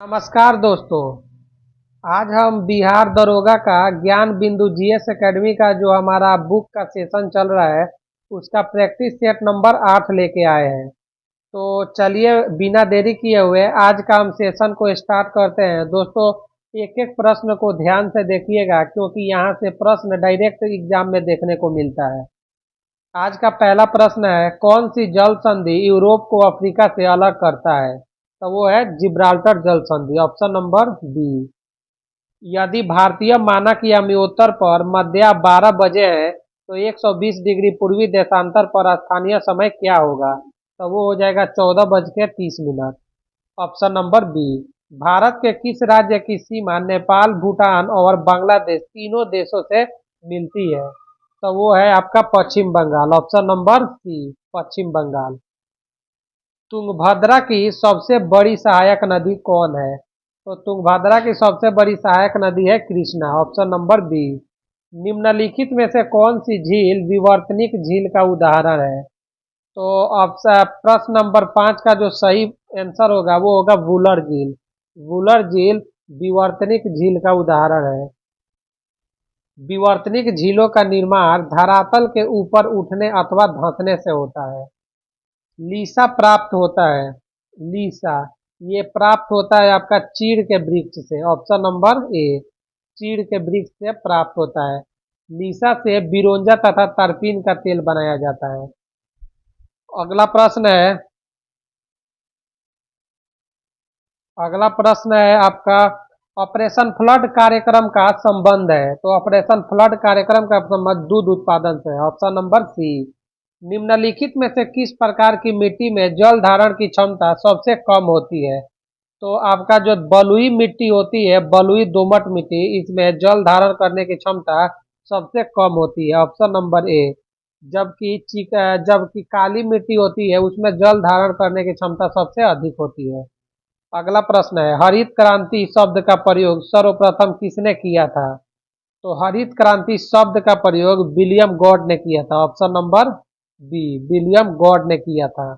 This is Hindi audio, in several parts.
नमस्कार दोस्तों। आज हम बिहार दरोगा का ज्ञान बिंदु जीएस एकेडमी का जो हमारा बुक का सेशन चल रहा है उसका प्रैक्टिस सेट नंबर 8 लेके आए हैं। तो चलिए बिना देरी किए हुए आज का हम सेशन को स्टार्ट करते हैं। दोस्तों, एक एक प्रश्न को ध्यान से देखिएगा क्योंकि यहाँ से प्रश्न डायरेक्ट एग्जाम में देखने को मिलता है। आज का पहला प्रश्न है, कौन सी जल संधि यूरोप को अफ्रीका से अलग करता है? तो वो है जिब्राल्टर जल संधि, ऑप्शन नंबर बी। यदि भारतीय मानक यामियोत्तर पर मध्य 12 बजे है तो 120 डिग्री पूर्वी देशांतर पर स्थानीय समय क्या होगा? तो वो हो जाएगा 14:30। Option number B. भारत के किस राज्य की सीमा नेपाल, भूटान और बांग्लादेश तीनों देशों से मिलती है? तो वो है आपका पश्चिम बंगाल, ऑप्शन नंबर सी, पश्चिम बंगाल। तुंगभद्रा की सबसे बड़ी सहायक नदी कौन है? तो तुंगभद्रा की सबसे बड़ी सहायक नदी है कृष्णा, ऑप्शन नंबर बी। निम्नलिखित में से कौन सी झील विवर्तनिक झील का उदाहरण है? तो ऑप्शन प्रश्न नंबर 5 का जो सही आंसर होगा वो होगा वुलर झील। वुलर झील विवर्तनिक झील का उदाहरण है। विवर्तनिक झीलों का निर्माण धरातल के ऊपर उठने अथवा धंसने से होता है। लीसा प्राप्त होता है, लीसा ये प्राप्त होता है आपका चीड़ के वृक्ष से, ऑप्शन नंबर ए, चीड़ के वृक्ष से प्राप्त होता है। लीसा से बिरोंजा तथा तरपीन का तेल बनाया जाता है। अगला प्रश्न है आपका, ऑपरेशन फ्लड कार्यक्रम का संबंध है। तो ऑपरेशन फ्लड कार्यक्रम का संबंध दूध उत्पादन से है, ऑप्शन नंबर सी। निम्नलिखित में से किस प्रकार की मिट्टी में जल धारण की क्षमता सबसे कम होती है? तो आपका जो बलुई मिट्टी होती है, बलुई दोमट मिट्टी, इसमें जल धारण करने की क्षमता सबसे कम होती है, ऑप्शन नंबर ए। जबकि काली मिट्टी होती है उसमें जल धारण करने की क्षमता सबसे अधिक होती है। अगला प्रश्न है, हरित क्रांति शब्द का प्रयोग सर्वप्रथम किसने किया था? तो हरित क्रांति शब्द का प्रयोग विलियम गॉड ने किया था, option number B, William God ने किया था।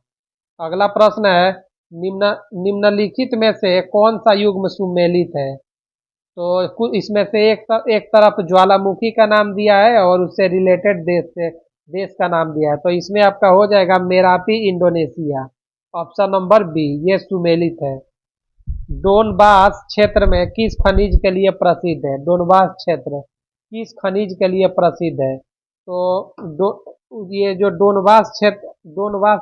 अगला प्रश्न है, निम्नलिखित में से कौन सा युग्म सुमेलित है? तो इसमें से एक तरफ ज्वालामुखी का नाम दिया है और उससे रिलेटेड देश का नाम दिया है। तो इसमें आपका हो जाएगा Merapi Indonesia, option number B, ये सुमेलित है। डोनबास क्षेत्र में किस खनिज के लिए प्रसिद्ध है? डोनबास क्षेत्र किस खनिज के लिए प्रसिद्ध है? तो ये जो डोनबास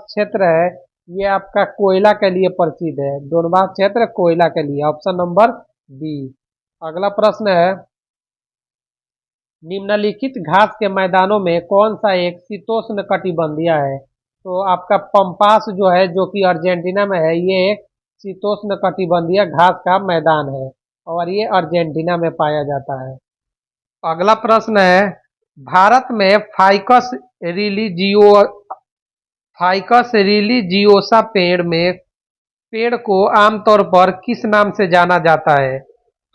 क्षेत्र है ये आपका कोयला के लिए प्रसिद्ध है। डोनबास क्षेत्र कोयला के लिए, ऑप्शन नंबर बी। अगला प्रश्न है, निम्नलिखित घास के मैदानों में कौन सा एक शीतोष्ण कटिबंधीय है? तो आपका पंपास जो है जो कि अर्जेंटीना में है, ये एक शीतोष्ण कटिबंधीय घास का मैदान है और ये अर्जेंटीना में पाया जाता है। अगला प्रश्न है, भारत में फाइकस रिलीजियोसा पेड़ को आमतौर पर किस नाम से जाना जाता है?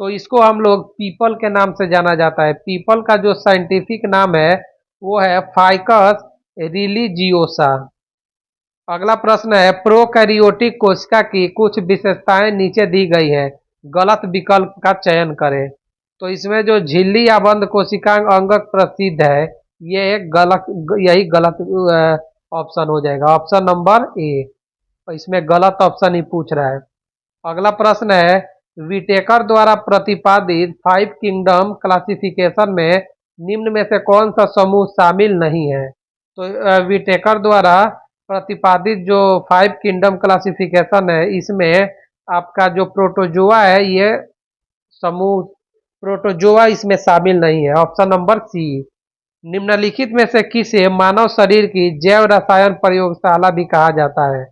तो इसको हम लोग पीपल के नाम से जाना जाता है। पीपल का जो साइंटिफिक नाम है वो है फाइकस रिलीजियोसा। अगला प्रश्न है, प्रोकैरियोटिक कोशिका की कुछ विशेषताएं नीचे दी गई है, गलत विकल्प का चयन करें। तो इसमें जो झिल्ली या बंद कोशिकांग अंगक प्रसिद्ध है, यही गलत ऑप्शन हो जाएगा, ऑप्शन नंबर ए। इसमें गलत ऑप्शन ही पूछ रहा है। अगला प्रश्न है, विटेकर द्वारा प्रतिपादित 5 किंगडम क्लासिफिकेशन में निम्न में से कौन सा समूह शामिल नहीं है? तो विटेकर द्वारा प्रतिपादित जो 5 किंगडम क्लासिफिकेशन है इसमें आपका जो प्रोटोजोआ है, ये समूह प्रोटोजोआ इसमें शामिल नहीं है, ऑप्शन नंबर सी। निम्नलिखित में से किसे मानव शरीर की जैव रसायन प्रयोगशाला भी कहा जाता है?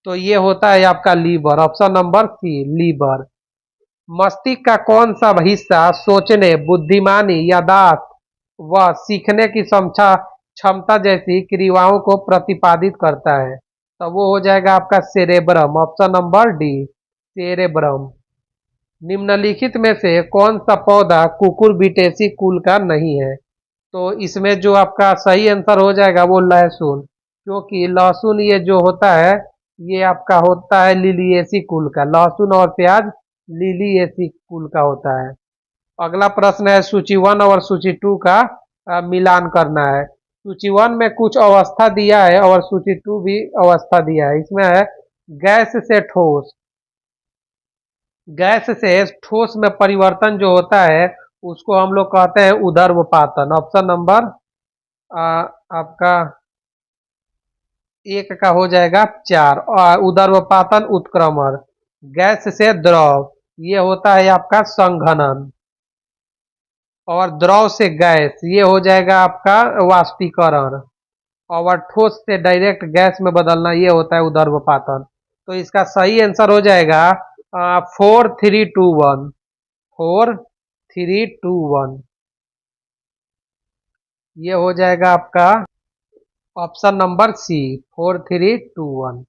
तो ये होता है आपका liver, option number C, liver. मस्तिष्क का कौन सा हिस्सा सोचने, बुद्धिमानी, याददाश्त व सीखने की क्षमता जैसी क्रियाओं को प्रतिपादित करता है? तो वो हो जाएगा आपका cerebrum, option number D, cerebrum. निम्नलिखित में से कौन सा पौधा कुकुरबिटेसी कुल का नहीं है? तो इसमें जो आपका सही आंसर हो जाएगा वो लहसुन, क्योंकि लहसुन ये जो होता है ये आपका होता है लिलिएसी कुल का। लहसुन और प्याज लिली एसी कुल का होता है। अगला प्रश्न है सूची 1 और सूची 2 का मिलान करना है। सूची 1 में कुछ अवस्था दिया है और सूची 2 भी अवस्था दिया है। इसमें है गैस से ठोस। गैस से ठोस में परिवर्तन जो होता है उसको हम लोग कहते हैं ऊर्ध्वपातन। ऑप्शन नंबर आ, आपका एक का हो जाएगा 4। और ऊर्ध्वपातन उत्क्रमण। गैस से द्रव, ये होता है आपका संघनन। और द्रव से गैस, ये हो जाएगा आपका वाष्पीकरण। और ठोस से डायरेक्ट गैस में बदलना, ये होता है ऊर्ध्वपातन। तो इसका सही आंसर हो जाएगा 4321। 4321 ये हो जाएगा आपका ऑप्शन नंबर सी 4321।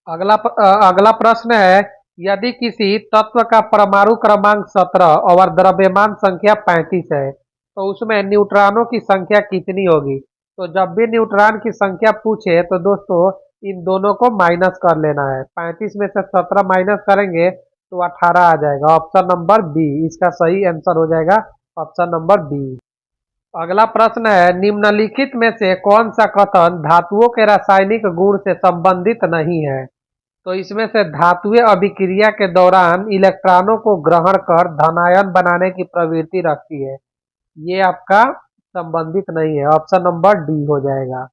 अगला प्रश्न है यदि किसी तत्व का परमाणु क्रमांक 17 और द्रव्यमान संख्या 35 है तो उसमें न्यूट्रॉनों की संख्या कितनी होगी। तो जब भी न्यूट्रॉन की संख्या पूछे तो दोस्तों इन दोनों को माइनस कर लेना है। 35 में से 17 माइनस करेंगे तो 18 आ जाएगा। ऑप्शन नंबर बी इसका सही आंसर हो जाएगा। Option number B. अगला प्रश्न है निम्नलिखित में से कौन सा कथन धातुओं के रासायनिक गुण से संबंधित नहीं है। तो इसमें से धातुएं अभिक्रिया के दौरान इलेक्ट्रॉनों को ग्रहण कर धनायन बनाने की प्रवृत्ति रखती है, ये आपका संबंधित नहीं है। ऑप्शन नंबर डी हो जाएगा।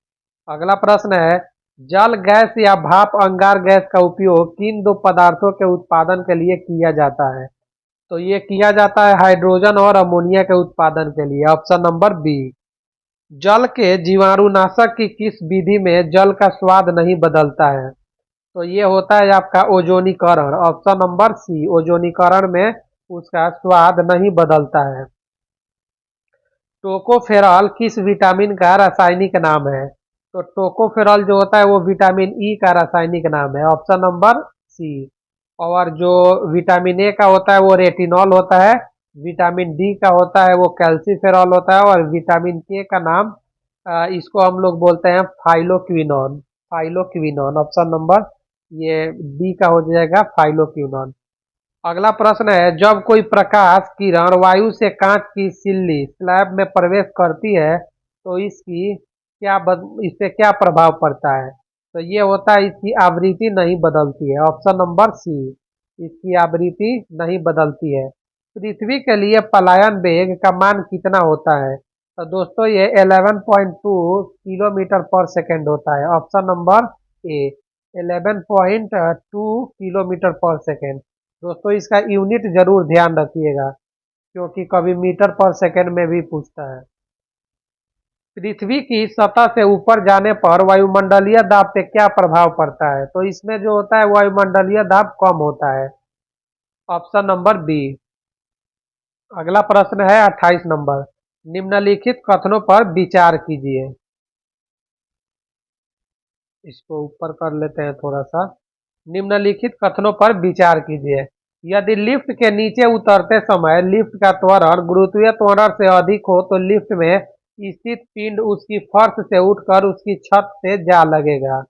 अगला प्रश्न है जल गैस या भाप अंगार गैस का उपयोग किन दो पदार्थों के उत्पादन के लिए किया जाता है। तो ये किया जाता है हाइड्रोजन और अमोनिया के उत्पादन के लिए। Option number B. जल के जीवाणुनाशक की किस विधि में जल का स्वाद नहीं बदलता है। तो ये होता है आपका ओजोनीकरण। ऑप्शन नंबर सी ओजोनीकरण में उसका स्वाद नहीं बदलता है। टोकोफेरॉल किस विटामिन का रासायनिक नाम है। तो टोकोफेरॉल जो होता है वो विटामिन ई का रासायनिक नाम है। Option number C. और जो विटामिन ए का होता है वो रेटिनॉल होता है। विटामिन डी का होता है वो कैल्सीफेरॉल होता है। और विटामिन के का नाम इसको हम लोग बोलते हैं फाइलोक्विनोन। फाइलोक्विनोन ऑप्शन नंबर ये डी का हो जाएगा फाइलोक्विनोन। अगला प्रश्न है जब कोई प्रकाश किरण वायु से कांच की सिल्ली स्लैब में प्रवेश करती है तो इससे क्या प्रभाव पड़ता है। तो ये होता है इसकी आवृत्ति नहीं बदलती है। ऑप्शन नंबर सी इसकी आवृत्ति नहीं बदलती है। पृथ्वी के लिए पलायन वेग का मान कितना होता है। तो दोस्तों ये 11.2 किलोमीटर पर सेकेंड होता है। ऑप्शन नंबर ए 11.2 किलोमीटर पर सेकेंड। दोस्तों इसका यूनिट जरूर ध्यान रखिएगा क्योंकि कभी मीटर पर सेकंड में भी पूछता है। पृथ्वी की सतह से ऊपर जाने पर वायुमंडलीय दाब पे क्या प्रभाव पड़ता है। तो इसमें जो होता है वायुमंडलीय दाब कम होता है। Option number B. अगला प्रश्न है 28 नंबर निम्नलिखित कथनों पर विचार कीजिए। इसको ऊपर कर लेते हैं थोड़ा सा। निम्नलिखित कथनों पर विचार कीजिए। यदि लिफ्ट के नीचे उतरते समय लिफ्ट का त्वरण गुरुत्वीय त्वरण से अधिक हो तो लिफ्ट में स्थित पिंड उसकी फर्श से उठकर उसकी छत से जा लगेगा।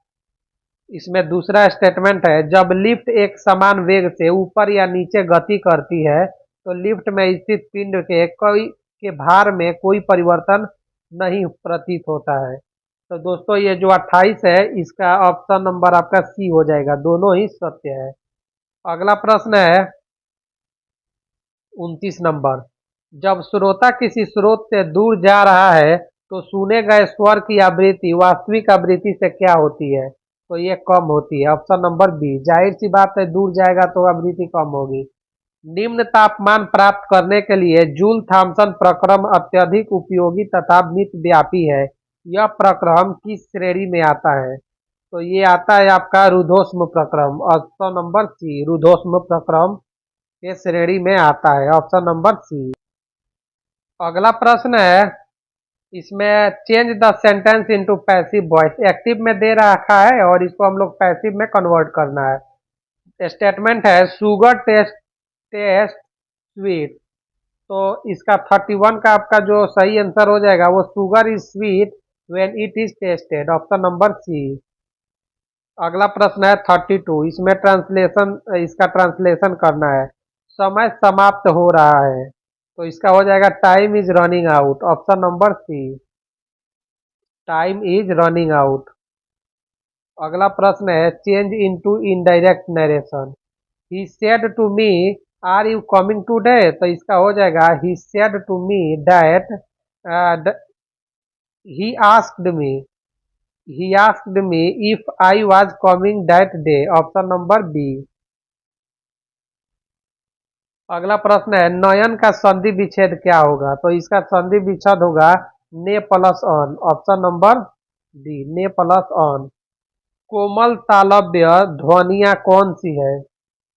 इसमें दूसरा स्टेटमेंट है जब लिफ्ट एक समान वेग से ऊपर या नीचे गति करती है तो लिफ्ट में स्थित पिंड के भार में कोई परिवर्तन नहीं प्रतीत होता है। तो दोस्तों ये जो 28 है इसका ऑप्शन नंबर आपका सी हो जाएगा। दोनों ही सत्य है। अगला प्रश्न है 29 नंबर जब श्रोता किसी स्रोत से दूर जा रहा है तो सुने गए स्वर की आवृत्ति वास्तविक आवृत्ति से क्या होती है। तो ये कम होती है। Option number B. जाहिर सी बात है दूर जाएगा तो आवृत्ति कम होगी। निम्न तापमान प्राप्त करने के लिए जूल थॉमसन प्रक्रम अत्यधिक उपयोगी तथा मितव्यापी है। यह प्रक्रम किस श्रेणी में आता है। तो ये आता है आपका रुद्धोष्म प्रक्रम। ऑप्शन नंबर सी रुद्धोष्म प्रक्रम के श्रेणी में आता है। Option number C. अगला प्रश्न है इसमें change the sentence into passive voice. Active में दे रखा है और इसको हम लोग पैसिव में कन्वर्ट करना है। स्टेटमेंट है शुगर टेस्ट टेस्ट स्वीट। तो इसका 31 का आपका जो सही आंसर हो जाएगा वो sugar is sweet when it is tested. Option number C. अगला प्रश्न है 32। इसमें ट्रांसलेशन, इसका ट्रांसलेशन करना है। समय समाप्त हो रहा है, तो इसका हो जाएगा time is running out, option number C. Time is running out. अगला प्रश्न है change into indirect narration. He said to me are you coming today, तो इसका हो जाएगा he said to me that, he asked me, he asked me if I was coming that day, option number B. अगला प्रश्न है नयन का संधि विच्छेद क्या होगा, तो इसका संधि विच्छेद होगा ने plus on, option number D, ने प्लस ऑन। कोमल तालव्य ध्वनिया कौन सी है,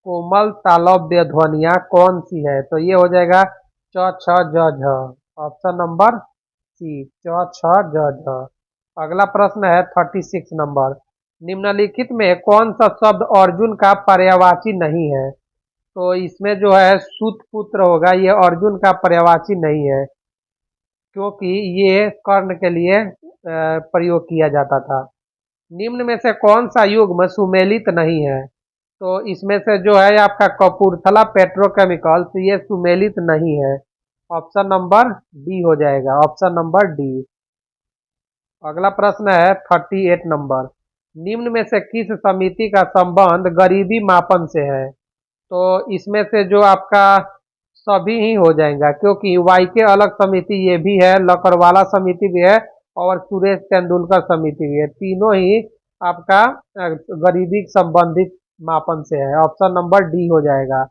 कोमल तालव्य ध्वनिया कौन सी है, तो ये हो जाएगा च छ ज झ, ऑप्शन नंबर सी, च छ ज झ। अगला प्रश्न है 36 नंबर। निम्नलिखित में कौन सा शब्द अर्जुन का पर्यायवाची नहीं है, तो इसमें जो है सूत पुत्र होगा, ये अर्जुन का पर्यायवाची नहीं है, क्योंकि ये कर्ण के लिए प्रयोग किया जाता था। निम्न में से कौन सा युग्म सुमेलित नहीं है, तो इसमें से जो है आपका कपूरथला पेट्रोकेमिकल्स, तो ये सुमेलित नहीं है, ऑप्शन नंबर डी हो जाएगा, ऑप्शन नंबर डी। अगला प्रश्न है 38 नंबर। निम्न में से किस समिति का संबंध गरीबी मापन से है, तो इसमें से जो आपका सभी ही हो जाएगा, क्योंकि वाई के अलग समिति ये भी है, लकड़वाला समिति भी है और सुरेश तेंदुलकर समिति भी है, तीनों ही आपका गरीबी संबंधित मापन से है, ऑप्शन नंबर डी हो जाएगा।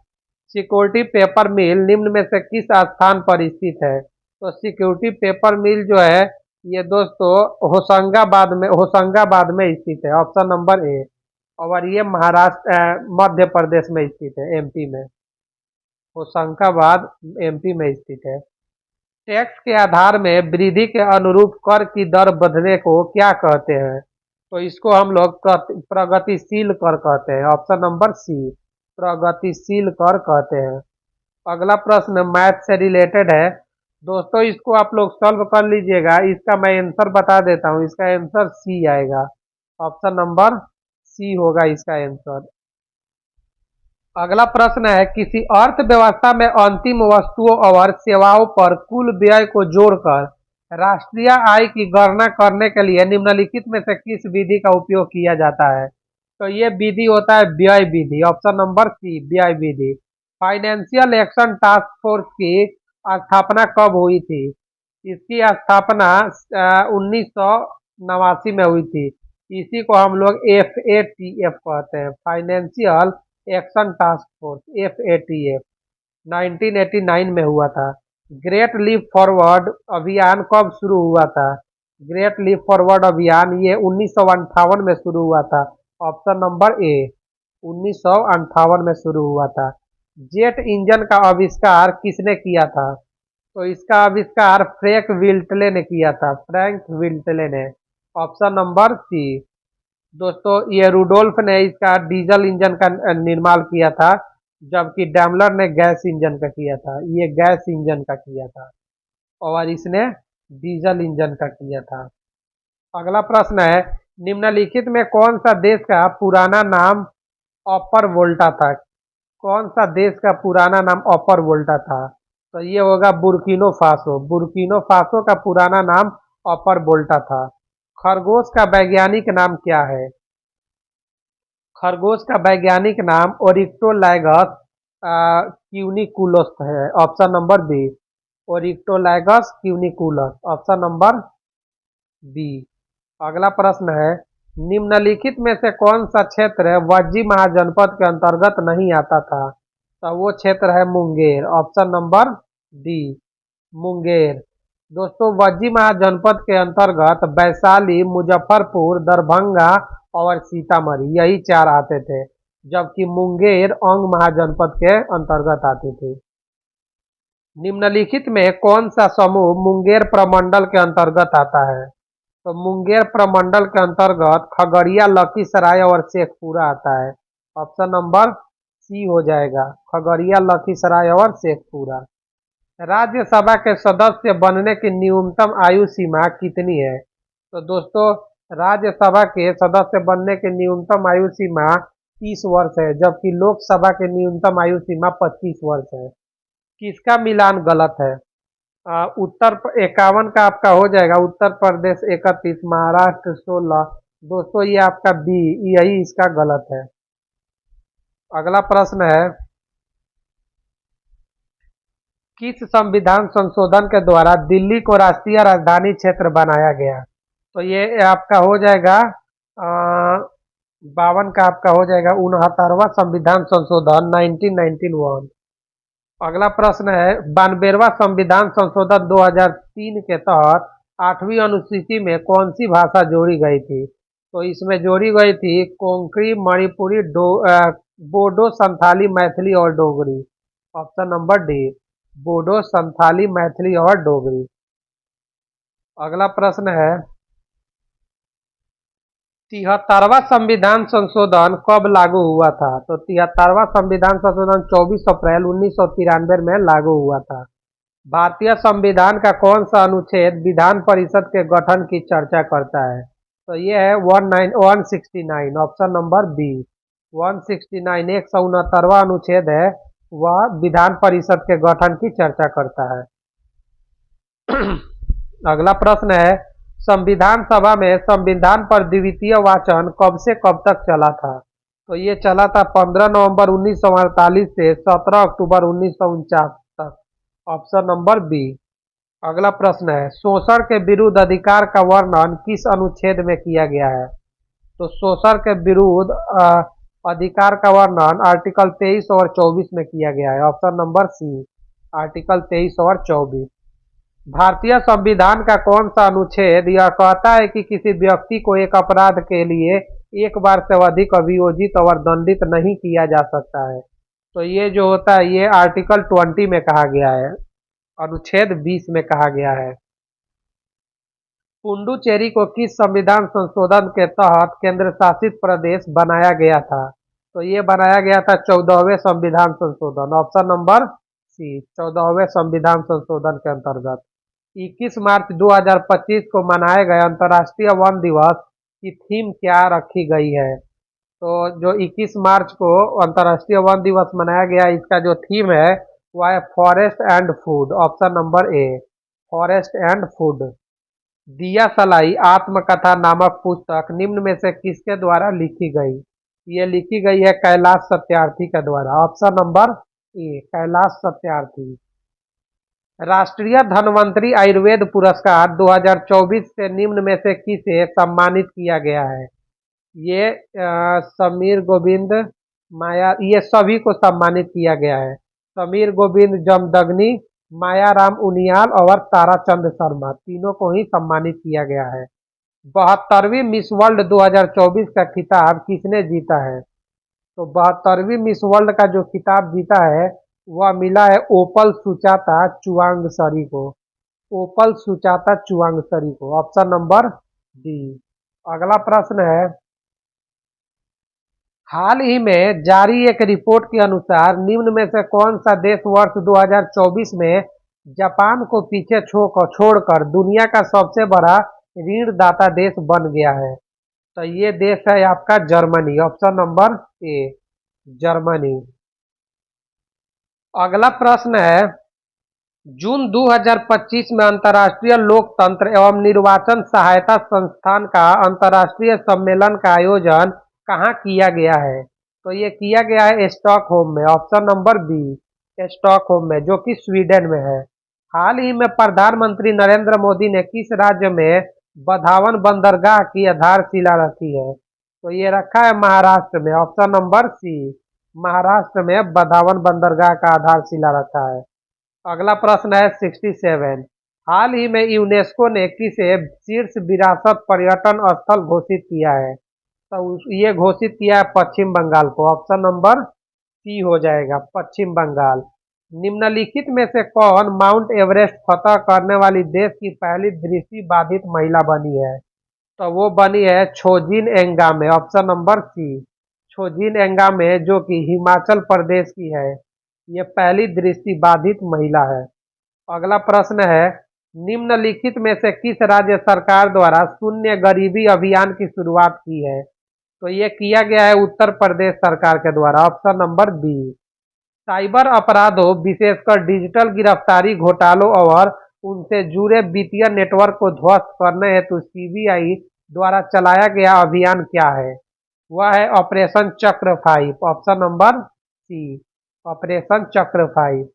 सिक्योरिटी पेपर मिल निम्न में से किस स्थान पर स्थित है, तो सिक्योरिटी पेपर मिल जो है ये दोस्तों होशंगाबाद में स्थित है, ऑप्शन नंबर ए। और ये महाराष्ट्र मध्य प्रदेश में स्थित है, एमपी में, होशंगाबाद एमपी में स्थित है। टैक्स के आधार में वृद्धि के अनुरूप कर की दर बढ़ने को क्या कहते हैं, तो इसको हम लोग प्रगतिशील कर कहते हैं, ऑप्शन नंबर सी, प्रगतिशील कर कहते हैं। अगला प्रश्न मैथ से रिलेटेड है दोस्तों, इसको आप लोग सॉल्व कर लीजिएगा। इसका मैं आंसर बता देता हूँ, इसका आंसर सी आएगा, ऑप्शन नंबर सी होगा इसका आंसर। अगला प्रश्न है किसी अर्थव्यवस्था में अंतिम वस्तुओं और सेवाओं पर कुल व्यय को जोड़कर राष्ट्रीय आय की गणना करने के लिए निम्नलिखित में से किस विधि का उपयोग किया जाता है, तो ये विधि होता है व्यय विधि, ऑप्शन नंबर सी, व्यय विधि। फाइनेंशियल एक्शन टास्क फोर्स की स्थापना कब हुई थी, इसकी स्थापना 1989 में हुई थी। इसी को हम लोग FATF कहते हैं, financial action task force, FATF 1989 में हुआ था। ग्रेट लीप फॉरवर्ड अभियान कब शुरू हुआ था, ग्रेट लीप फॉरवर्ड अभियान ये 1958 में शुरू हुआ था, ऑप्शन नंबर ए, 1958 में शुरू हुआ था। जेट इंजन का आविष्कार किसने किया था, तो इसका आविष्कार फ्रैंक विल्टले ने किया था, फ्रैंक विल्टले ने, ऑप्शन नंबर सी। दोस्तों ये रुडोल्फ ने इसका डीजल इंजन का निर्माण किया था, जबकि डैमलर ने गैस इंजन का किया था, ये गैस इंजन का किया था और इसने डीजल इंजन का किया था। अगला प्रश्न है निम्नलिखित में कौन सा देश का पुराना नाम अपर वोल्टा था, कौन सा देश का पुराना नाम अपर वोल्टा था, तो ये होगा बुर्किनो फासो, बुर्किनो फासो का पुराना नाम अपर वोल्टा था। खरगोश का वैज्ञानिक नाम क्या है, खरगोश का वैज्ञानिक नाम ओरिक्टोलैगस क्यूनिकुलस है, option number B, Oryctolagus cuniculus, option number B. अगला प्रश्न है निम्नलिखित में से कौन सा क्षेत्र वज्जी महाजनपद के अंतर्गत नहीं आता था, तो वो क्षेत्र है Munger, option number D, Munger. दोस्तों वज्जी महाजनपद के अंतर्गत वैशाली, मुजफ्फरपुर, दरभंगा और सीतामढ़ी यही चार आते थे, जबकि मुंगेर अंग महाजनपद के अंतर्गत आती थी। निम्नलिखित में कौन सा समूह मुंगेर प्रमंडल के अंतर्गत आता है, तो मुंगेर प्रमंडल के अंतर्गत खगड़िया, लखीसराय और शेखपुरा आता है, ऑप्शन नंबर सी हो जाएगा, खगड़िया, लखीसराय और शेखपुरा। राज्यसभा के सदस्य बनने की न्यूनतम आयु सीमा कितनी है, तो दोस्तों राज्यसभा के सदस्य बनने की न्यूनतम आयु सीमा 30 वर्ष है, जबकि लोकसभा की न्यूनतम आयु सीमा 25 वर्ष है। किसका मिलान गलत है? उत्तर 51 का आपका हो जाएगा, उत्तर प्रदेश 31, महाराष्ट्र 16। दोस्तों ये आपका बी, यही इसका गलत है। अगला प्रश्न है, किस संविधान संशोधन के द्वारा दिल्ली को राष्ट्रीय राजधानी क्षेत्र बनाया गया? तो ये आपका हो जाएगा 52 का आपका हो जाएगा 69वां संविधान संशोधन 1991। अगला प्रश्न है, 92वां संविधान संशोधन 2003 के तहत 8वीं अनुसूची में कौन सी भाषा जोड़ी गई थी? तो इसमें जोड़ी गई थी कोंकणी, मणिपुरी, बोडो, संथाली, मैथिली और Dogri. Option number D, Bodo, Santhali, Maithili और डोगरी। अगला प्रश्न है, 73वां संविधान संशोधन कब लागू हुआ था? तो 73वां संविधान संशोधन 24 अप्रैल 1993 में लागू हुआ था। भारतीय संविधान का कौन सा अनुच्छेद विधान परिषद के गठन की चर्चा करता है? तो ये है 169, ऑप्शन नंबर बी, 169, 169वां अनुच्छेद है, वह विधान परिषद के गठन की चर्चा करता है। अगला प्रश्न है, संविधान सभा में संविधान पर द्वितीय वाचन कब से कब तक चला था? तो ये चला था 15 नवंबर 1948 से 17 अक्टूबर 1949 तक। Option number B. अगला प्रश्न है, शोषण के विरुद्ध अधिकार का वर्णन किस अनुच्छेद में किया गया है? तो शोषण के विरुद्ध अधिकार का वर्णन आर्टिकल 23 और 24 में किया गया है। ऑप्शन नंबर सी, आर्टिकल 23 और 24। भारतीय संविधान का कौन सा अनुच्छेद यह कहता है कि किसी व्यक्ति को एक अपराध के लिए एक बार से अधिक अभियोजित और दंडित नहीं किया जा सकता है? तो ये जो होता है ये आर्टिकल 20 में कहा गया है, अनुच्छेद 20 में कहा गया है। पुडुचेरी को किस संविधान संशोधन के तहत केंद्र शासित प्रदेश बनाया गया था? तो ये बनाया गया था 14वें संविधान संशोधन। ऑप्शन नंबर सी, 14वें संविधान संशोधन के अंतर्गत। 21 मार्च 2025 को मनाए गए अंतर्राष्ट्रीय वन दिवस की थीम क्या रखी गई है? तो जो 21 मार्च को अंतर्राष्ट्रीय वन दिवस मनाया गया, इसका जो थीम है वह है forest and food. Option number A, forest and food. दिया सलाई आत्मकथा नामक पुस्तक निम्न में से किसके द्वारा लिखी गई? ये लिखी गई है कैलाश सत्यार्थी के द्वारा। Option number A, Kailash Satyarthi. राष्ट्रीय धन्वंतरी आयुर्वेद पुरस्कार 2024 से निम्न में से किसे सम्मानित किया गया है? ये समीर गोविंद माया, ये सभी को सम्मानित किया गया है। समीर गोविंद जमदग्नि, मायाराम उनियाल और ताराचंद शर्मा, तीनों को ही सम्मानित किया गया है। 72वीं मिस वर्ल्ड 2024 का खिताब किसने जीता है? तो 72वीं मिस वर्ल्ड का जो खिताब जीता है वह मिला है ओपल सुचाता चुवांगसरी को। ओपल सुचाता चुवांगसरी को। Option number D. अगला प्रश्न है, हाल ही में जारी एक रिपोर्ट के अनुसार निम्न में से कौन सा देश वर्ष 2024 में जापान को पीछे छोड़कर दुनिया का सबसे बड़ा ऋणदाता देश बन गया है? तो ये देश है आपका Germany. Option number A, Germany. अगला प्रश्न है, जून 2025 में अंतर्राष्ट्रीय लोकतंत्र एवं निर्वाचन सहायता संस्थान का अंतर्राष्ट्रीय सम्मेलन का आयोजन कहाँ किया गया है? तो ये किया गया है स्टॉकहोम में। ऑप्शन नंबर बी, स्टॉकहोम में, जो कि स्वीडन में है। हाल ही में प्रधानमंत्री नरेंद्र मोदी ने किस राज्य में बधावन बंदरगाह की आधारशिला रखी है? तो ये रखा है महाराष्ट्र में। ऑप्शन नंबर सी, महाराष्ट्र में बधावन बंदरगाह का आधारशिला रखा है। अगला प्रश्न है 67, हाल ही में यूनेस्को ने किसे शीर्ष विरासत पर्यटन स्थल घोषित किया है? तो ये घोषित किया है पश्चिम बंगाल को। ऑप्शन नंबर सी हो जाएगा, पश्चिम बंगाल। निम्नलिखित में से कौन माउंट एवरेस्ट फतह करने वाली देश की पहली दृष्टि बाधित महिला बनी है? तो वो बनी है छोजिन एंगामे। ऑप्शन नंबर सी, छोजिन एंगामे, जो कि हिमाचल प्रदेश की है। ये पहली दृष्टि बाधित महिला है। अगला प्रश्न है, निम्नलिखित में से किस राज्य सरकार द्वारा शून्य गरीबी अभियान की शुरुआत की है? तो ये किया गया है उत्तर प्रदेश सरकार के द्वारा, ऑप्शन नंबर बी। साइबर अपराधों, विशेषकर डिजिटल गिरफ्तारी घोटालों और उनसे जुड़े वित्तीय नेटवर्क को ध्वस्त करने हेतु सीबीआई द्वारा चलाया गया अभियान क्या है? वह है ऑपरेशन चक्र 5, ऑप्शन नंबर सी, ऑपरेशन चक्र 5।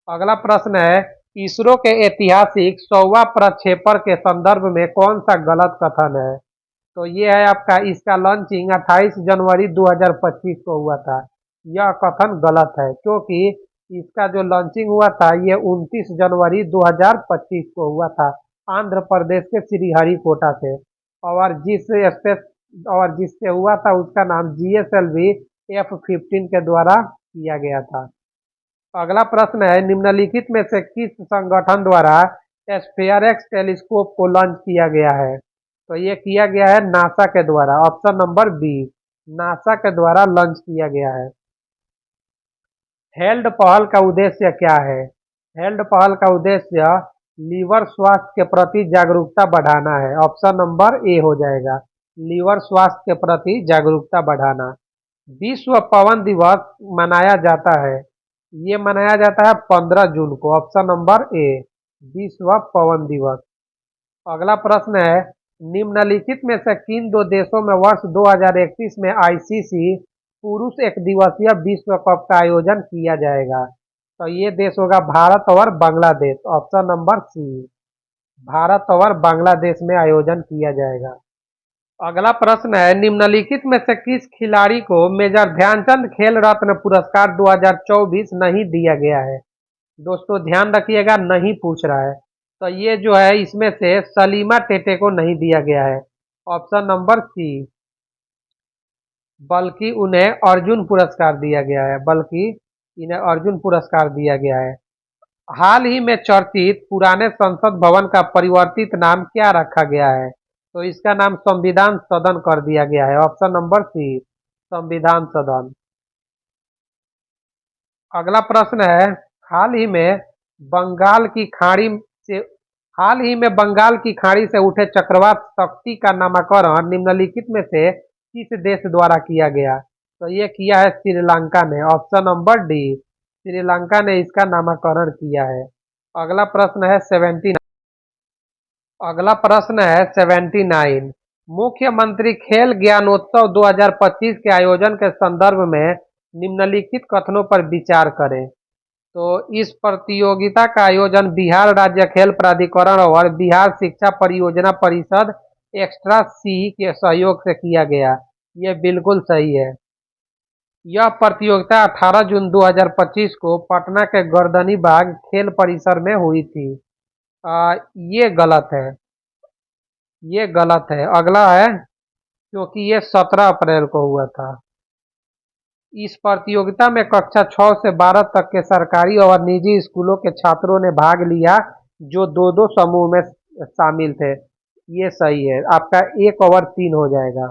अगला प्रश्न है, इसरो के ऐतिहासिक 100वां प्रक्षेपण के संदर्भ में कौन सा गलत कथन है? तो ये है आपका, इसका लॉन्चिंग 28 जनवरी 2025 को हुआ था। यह कथन गलत है क्योंकि इसका जो लॉन्चिंग हुआ था ये 29 जनवरी 2025 को हुआ था, आंध्र प्रदेश के श्रीहरिकोटा से। और स्पेस और जिससे हुआ था उसका नाम GSLV F-15 के द्वारा किया गया था। अगला प्रश्न है, निम्नलिखित में से किस संगठन द्वारा स्फेयरएक्स टेलीस्कोप को लॉन्च किया गया है? तो ये किया गया है नासा के द्वारा, ऑप्शन नंबर बी, नासा के द्वारा लॉन्च किया गया है। हेल्थ पहल का उद्देश्य क्या है? हेल्थ पहल का उद्देश्य लीवर स्वास्थ्य के प्रति जागरूकता बढ़ाना है, ऑप्शन नंबर ए हो जाएगा, लीवर स्वास्थ्य के प्रति जागरूकता बढ़ाना। विश्व पवन दिवस मनाया जाता है, ये मनाया जाता है 15 जून को, ऑप्शन नंबर ए, विश्व पवन दिवस। अगला प्रश्न है, निम्नलिखित में से किन दो देशों में वर्ष 2031 में आईसीसी पुरुष एक दिवसीय विश्व कप का आयोजन किया जाएगा? तो ये देश होगा भारत और Bangladesh, option number C, Bharat और बांग्लादेश में आयोजन किया जाएगा। अगला प्रश्न है, निम्नलिखित में से किस खिलाड़ी को मेजर ध्यानचंद खेल रत्न पुरस्कार 2024 नहीं दिया गया है? दोस्तों ध्यान रखिएगा, नहीं पूछ रहा है। तो ये जो है इसमें से सलीमा टेटे को नहीं दिया गया है, ऑप्शन नंबर सी, बल्कि उन्हें अर्जुन पुरस्कार दिया गया है, बल्कि इन्हें अर्जुन पुरस्कार दिया गया है। हाल ही में चर्चित पुराने संसद भवन का परिवर्तित नाम क्या रखा गया है? तो इसका नाम संविधान सदन कर दिया गया है, ऑप्शन नंबर सी, संविधान सदन। अगला प्रश्न है, हाल ही में बंगाल की खाड़ी से हाल ही में बंगाल की खाड़ी से उठे चक्रवात शक्ति का नामकरण निम्नलिखित में से किस देश द्वारा किया गया? तो ये किया है श्रीलंका ने, ऑप्शन नंबर डी, श्रीलंका ने इसका नामकरण किया है। अगला प्रश्न है 79। अगला प्रश्न है 79। मुख्यमंत्री खेल ज्ञानोत्सव 2025 के आयोजन के संदर्भ में निम्नलिखित कथनों पर विचार करें। तो इस प्रतियोगिता का आयोजन बिहार राज्य खेल प्राधिकरण और बिहार शिक्षा परियोजना परिषद एक्स्ट्रा सी के सहयोग से किया गया। ये बिल्कुल सही है। यह प्रतियोगिता 18 जून 2025 को पटना के गर्दनी बाग खेल परिसर में हुई थी। ये गलत है, ये गलत है। अगला है, क्योंकि ये 17 अप्रैल को हुआ था। इस प्रतियोगिता में कक्षा 6 से 12 तक के सरकारी और निजी स्कूलों के छात्रों ने भाग लिया, जो दो दो समूह में शामिल थे। ये सही है, आपका 1 ओवर 3 हो जाएगा।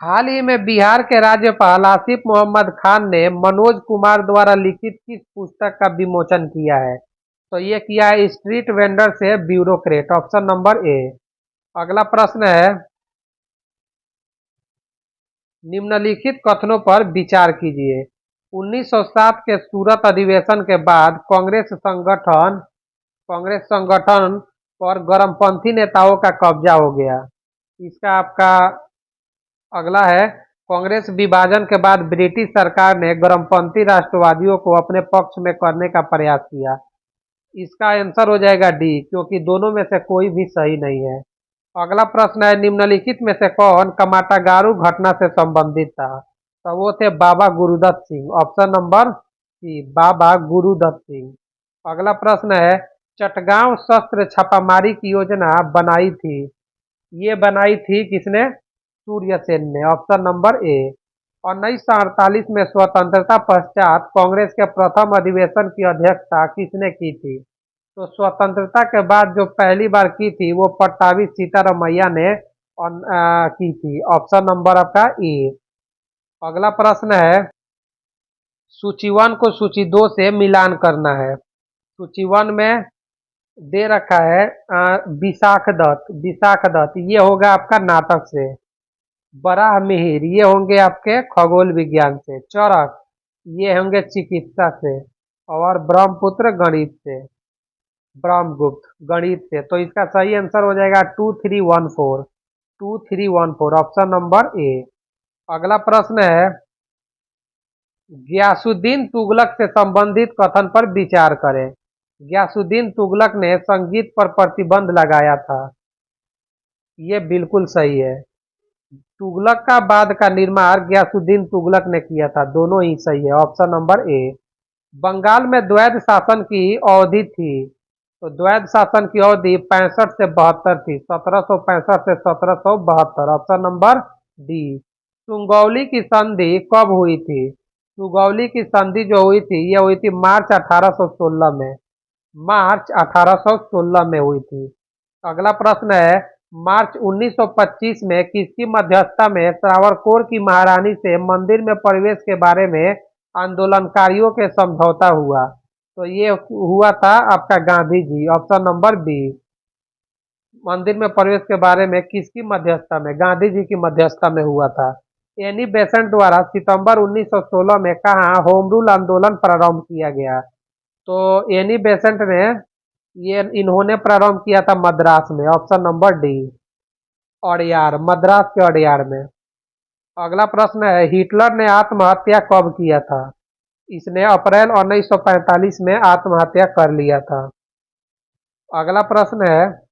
हाल ही में बिहार के राज्यपाल आसिफ मोहम्मद खान ने मनोज कुमार द्वारा लिखित किस पुस्तक का विमोचन किया है? तो ये किया है स्ट्रीट वेंडर से ब्यूरोक्रेट, ऑप्शन नंबर ए। अगला प्रश्न है, निम्नलिखित कथनों पर विचार कीजिए। 1907 के सूरत अधिवेशन के बाद कांग्रेस संगठन पर गरमपंथी नेताओं का कब्जा हो गया। इसका आपका अगला है, कांग्रेस विभाजन के बाद ब्रिटिश सरकार ने गरमपंथी राष्ट्रवादियों को अपने पक्ष में करने का प्रयास किया। इसका आंसर हो जाएगा डी, क्योंकि दोनों में से कोई भी सही नहीं है। अगला प्रश्न है, निम्नलिखित में से कौन कमाटागारू घटना से संबंधित था? तो वो थे Baba Gurudatt Singh, option number C, Baba Gurudatt Singh. अगला प्रश्न है, चटगांव शस्त्र छापामारी की योजना बनाई थी, ये बनाई थी किसने? सूर्य सेन ने, ऑप्शन नंबर ए। 1948 में स्वतंत्रता पश्चात कांग्रेस के प्रथम अधिवेशन की अध्यक्षता किसने की थी? तो स्वतंत्रता के बाद जो पहली बार की थी वो पट्टाभी सीतारामैया ने की थी, ऑप्शन नंबर आपका ए। अगला प्रश्न है, सूची 1 को सूची 2 से मिलान करना है। सूची 1 में दे रखा है विशाख दत्त। विशाख दत्त ये होगा आपका नाटक से। बराह मिहिर ये होंगे आपके खगोल विज्ञान से। चरक ये होंगे चिकित्सा से। और ब्रह्मपुत्र गणित से। ब्रह्मगुप्त गणित से। तो इसका सही आंसर हो जाएगा 2314। 2314 ऑप्शन नंबर ए। अगला प्रश्न है, ग्यासुद्दीन तुगलक से संबंधित कथन पर विचार करें। ग्यासुद्दीन तुगलक ने संगीत पर प्रतिबंध लगाया था। ये बिल्कुल सही है। तुगलक का बाद का निर्माण ग्यासुद्दीन तुगलक ने किया था। दोनों ही सही है। Option number A. बंगाल में द्वैध शासन की अवधि थी। तो द्वैध शासन की अवधि 65 से 72 थी। 1765 से 1772। Option number D. सुगौली की संधि कब हुई थी? सुगौली की संधि जो हुई थी ये हुई थी मार्च 1816 में। मार्च 1816 में हुई थी। अगला प्रश्न है, मार्च 1925 में किसकी मध्यस्थता में त्रावणकोर की महारानी से मंदिर में प्रवेश के बारे में आंदोलनकारियों के समझौता हुआ? तो ये हुआ था आपका Gandhi ji. Option number B. मंदिर में प्रवेश के बारे में किसकी मध्यस्थता में? गांधी जी की मध्यस्थता में हुआ था। एनी बेसेंट द्वारा सितंबर 1916 में कहाँ होम रूल आंदोलन प्रारंभ किया गया? तो एनी बेसेंट ने ये इन्होंने प्रारंभ किया था मद्रास में। Option number D. Adyar, Madras के अड़यार में। अगला प्रश्न है, हिटलर ने आत्महत्या कब किया था? इसने अप्रैल 1945 में आत्महत्या कर लिया था। अगला प्रश्न है,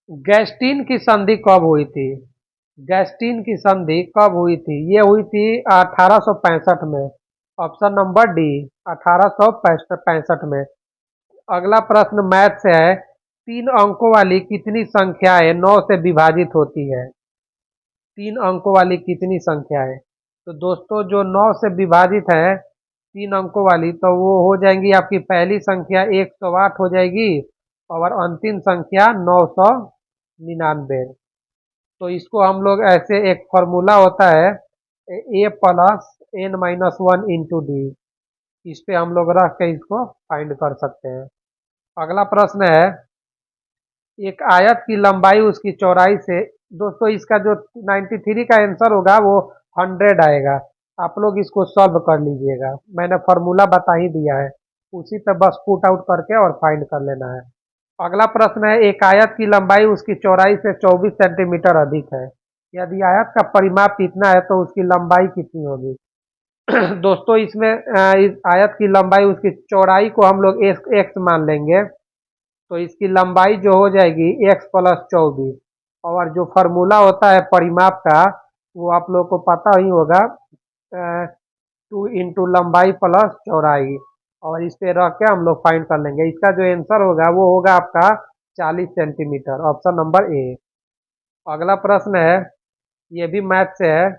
गैस्टीन की संधि कब हुई थी? गैस्टीन की संधि कब हुई थी? ये हुई थी 1865 में। Option number D. 1865 में। अगला प्रश्न मैथ से है, 3 अंकों वाली कितनी संख्याएं 9 से विभाजित होती है? 3 अंकों वाली कितनी संख्या है? तो दोस्तों जो 9 से विभाजित है 3 अंकों वाली, तो वो हो जाएंगी आपकी पहली संख्या 108 हो जाएगी और अंतिम संख्या 999। तो इसको हम लोग ऐसे, एक फॉर्मूला होता है A+N-1 × D। इस पे हम लोग रख के इसको फाइंड कर सकते हैं। अगला प्रश्न है, एक आयत की लंबाई उसकी चौड़ाई से। दोस्तों इसका जो 93 का आंसर होगा वो 100 आएगा। आप लोग इसको सॉल्व कर लीजिएगा। मैंने फॉर्मूला बता ही दिया है, उसी पे बस पुट आउट करके और फाइंड कर लेना है। अगला प्रश्न है, एक आयत की लंबाई उसकी चौड़ाई से 24 सेंटीमीटर अधिक है। यदि आयत का परिमाप इतना है तो उसकी लंबाई कितनी होगी? दोस्तों इसमें इस आयत की लंबाई उसकी चौड़ाई को हम लोग एक्स मान लेंगे। तो इसकी लंबाई जो हो जाएगी x+24। और जो फार्मूला होता है परिमाप का वो आप लोग को पता ही होगा, 2 × लंबाई प्लस चौड़ाई। और इस पे रख के हम लोग फाइंड कर लेंगे। इसका जो आंसर होगा वो होगा आपका 40 सेंटीमीटर। Option number A. अगला प्रश्न है, ये भी मैथ से है,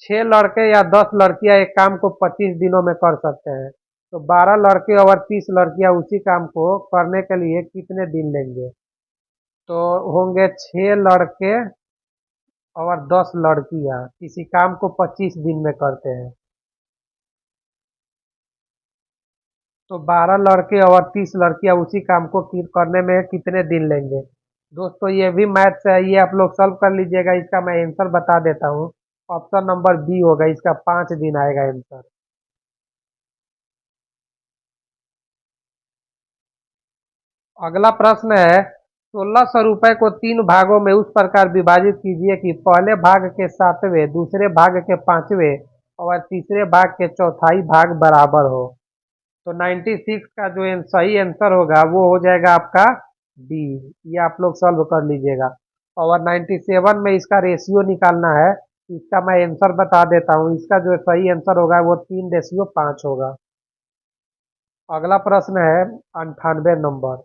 6 लड़के या 10 लड़कियां एक काम को 25 दिनों में कर सकते हैं। तो 12 लड़के और 30 लड़कियां उसी काम को करने के लिए कितने दिन लेंगे? तो होंगे 6 लड़के और 10 लड़कियां किसी काम को 25 दिन में करते हैं। तो 12 लड़के और 30 लड़कियां उसी काम को करने में कितने दिन लेंगे? दोस्तों ये भी मैथ्स है, ये आप लोग सॉल्व कर लीजिएगा। इसका मैं आंसर बता देता हूँ। ऑप्शन नंबर बी होगा, इसका 5 दिन आएगा आंसर। अगला प्रश्न है, 1600 रुपए को 3 भागों में उस प्रकार विभाजित कीजिए कि पहले भाग के 7वें, दूसरे भाग के 5वें और तीसरे भाग के चौथाई भाग बराबर हो। तो 96 का जो सही आंसर होगा वो हो जाएगा आपका डी। ये आप लोग सॉल्व कर लीजिएगा। और 97 में इसका रेशियो निकालना है। इसका मैं आंसर बता देता हूँ। इसका जो सही आंसर होगा वो 3:5 होगा। अगला प्रश्न है 98 नंबर,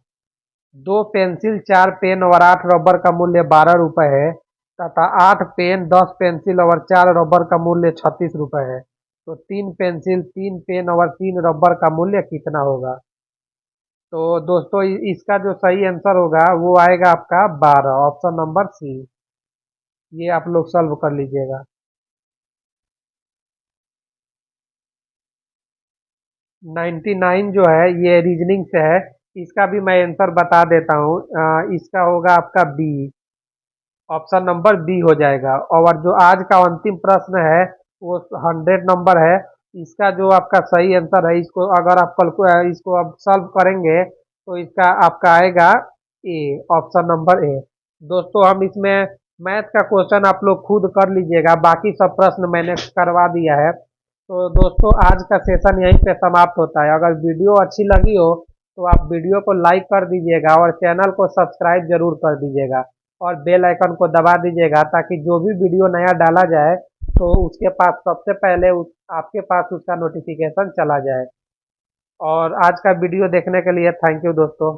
2 पेंसिल, 4 पेन और 8 रबर का मूल्य 12 रुपए है तथा 8 पेन, 10 पेंसिल और 4 रबर का मूल्य 36 रुपए है। तो 3 पेंसिल, 3 पेन और 3 रबर का मूल्य कितना होगा? तो दोस्तों इसका जो सही आंसर होगा वो आएगा आपका 12। Option number C. ये आप लोग सॉल्व कर लीजिएगा। 99 जो है ये रीजनिंग से है। इसका भी मैं आंसर बता देता हूँ। इसका होगा आपका बी। ऑप्शन नंबर बी हो जाएगा। और जो आज का अंतिम प्रश्न है वो 100 नंबर है। इसका जो आपका सही आंसर है, इसको अगर आप इसको आप सॉल्व करेंगे तो इसका आपका आएगा ए। Option number A. दोस्तों हम इसमें मैथ का क्वेश्चन आप लोग खुद कर लीजिएगा, बाकी सब प्रश्न मैंने करवा दिया है। तो दोस्तों आज का सेशन यहीं पे समाप्त होता है। अगर वीडियो अच्छी लगी हो तो आप वीडियो को लाइक कर दीजिएगा और चैनल को सब्सक्राइब जरूर कर दीजिएगा और बेल आइकन को दबा दीजिएगा, ताकि जो भी वीडियो नया डाला जाए तो उसके पास सबसे पहले आपके पास उसका नोटिफिकेशन चला जाए। और आज का वीडियो देखने के लिए थैंक यू दोस्तों।